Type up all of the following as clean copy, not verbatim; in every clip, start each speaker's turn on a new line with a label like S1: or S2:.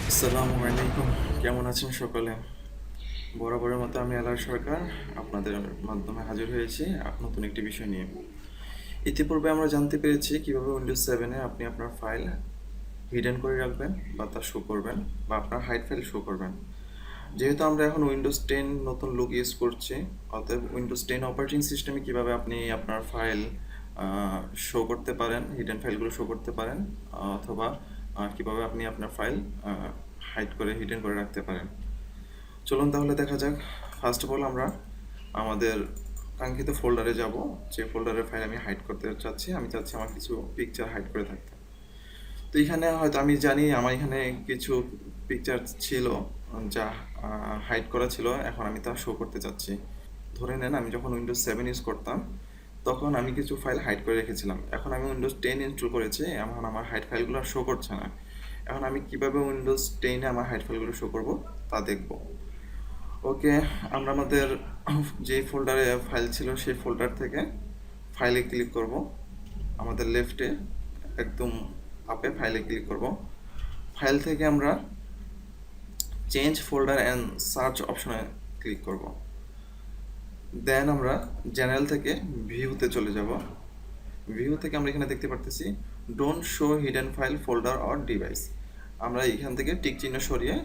S1: আসসালামু আলাইকুম, কেমন আছেন সকলে? বরাবরের মতো আমি আলার সরকার আপনাদের মাধ্যমে হাজির হয়েছি নতুন একটি বিষয় নিয়ে। ইতিপূর্বে আমরা জানতে পেরেছি কিভাবে উইন্ডোজ 7-এ আপনি আপনার ফাইল হিডেন করে রাখবেন বা তা শো করবেন বা আপনার হাইড ফাইল শো করবেন। যেহেতু আমরা এখন উইন্ডোজ 10 নতুন লুক ইউজ করছি, অতএব উইন্ডোজ 10 অপারেটিং সিস্টেমে কিভাবে আপনি আপনার ফাইল শো করতে পারেন, হিডেন ফাইলগুলো শো করতে পারেন, অথবা কিভাবে আপনি আপনার ফাইল হাইড করে হিডেন করে রাখতে পারেন। চলুন তাহলে দেখা যাক। ফার্স্ট অফ অল আমরা আমাদের কাঙ্ক্ষিত ফোল্ডারে যাব। যে ফোল্ডারের ফাইল আমি হাইড করতে চাচ্ছি, আমি চাচ্ছি আমার কিছু পিকচার হাইড করে থাকতে। তো এখানে হয়তো আমি জানি আমার এখানে কিছু পিকচার ছিল যা হাইড করা ছিল, এখন আমি তা শো করতে চাচ্ছি। ধরে নেন আমি যখন উইন্ডোজ 7 ইউজ করতাম তখন আমি কিছু ফাইল হাইড করে রেখেছিলাম। এখন আমি উইন্ডোজ 10 ইনস্টল করেছি, এখন আমার হাইড ফাইলগুলো আর শো করছে না। এখন আমি কিভাবে উইন্ডোজ 10-এ আমার হাইড ফাইলগুলো শো করব তা দেখব। ওকে, আমরা আমাদের যে ফোল্ডারে ফাইল ছিল সেই ফোল্ডার থেকে ফাইলে ক্লিক করব। আমাদের লেফটে একদম আপে ফাইলে ক্লিক করব। ফাইল থেকে আমরা চেঞ্জ ফোল্ডার অ্যান্ড সার্চ অপশনে ক্লিক করব। দেন আমরা জেনারেল থেকে ভিউতে চলে যাব। ভিউ থেকে আমরা এখানে দেখতে পারতেছি don't show hidden file folder or device. আমরা এখান থেকে টিক চিহ্ন সরিয়ে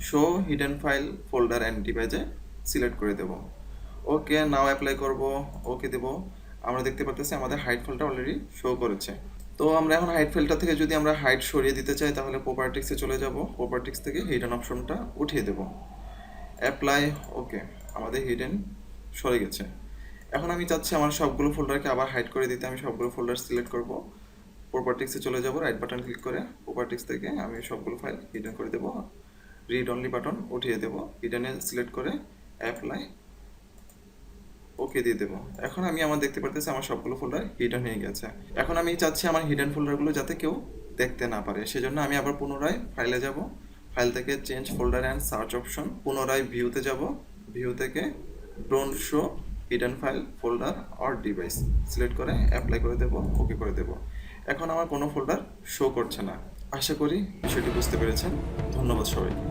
S1: show hidden file folder and ডিভাইসে সিলেক্ট করে দেব। ওকে, নাও অ্যাপ্লাই করব, ওকে দেব। আমরা দেখতে পারতেছি আমাদের হাইড ফাইলটা অলরেডি শো করেছে। তো আমরা এখন হাইড ফাইলটা থেকে যদি আমরা হাইড সরিয়ে দিতে চাই তাহলে প্রপার্টিক্সে চলে যাব। প্রপার্টিক্স থেকে হিডেন অপশনটা উঠিয়ে দেব, অ্যাপ্লাই। ওকে, আমাদের হিডেন সরে গেছে। এখন আমি চাচ্ছি আমার সবগুলো ফোল্ডারকে আবার হাইড করে দিতে। আমি সবগুলো ফোল্ডার সিলেক্ট করব, প্রপার্টিক্সে চলে যাব, রাইট বাটন ক্লিক করে প্রপার্টিক্স থেকে আমি সবগুলো ফাইল হিডেন করে দেব। রিড অনলি বাটন উঠিয়ে দেব, হিডেনে সিলেক্ট করে অ্যাপ্লাই, ওকে দিয়ে দেবো। এখন আমি আমার দেখতে পারতেছি আমার সবগুলো ফোল্ডার হিডেন হয়ে গেছে। এখন আমি চাচ্ছি আমার হিডেন ফোল্ডারগুলো যাতে কেউ দেখতে না পারে, সেজন্য আমি আবার পুনরায় ফাইলে যাব। ফাইল থেকে change folder and search option, পুনরায় ভিউতে যাব। ভিউ থেকে don't show hidden file folder or device select করে অ্যাপ্লাই করে দেবো, ওকে করে দেবো। এখন আমার কোনো ফোল্ডার শো করছে না। আশা করি বিষয়টি বুঝতে পেরেছেন। ধন্যবাদ সবাইকে।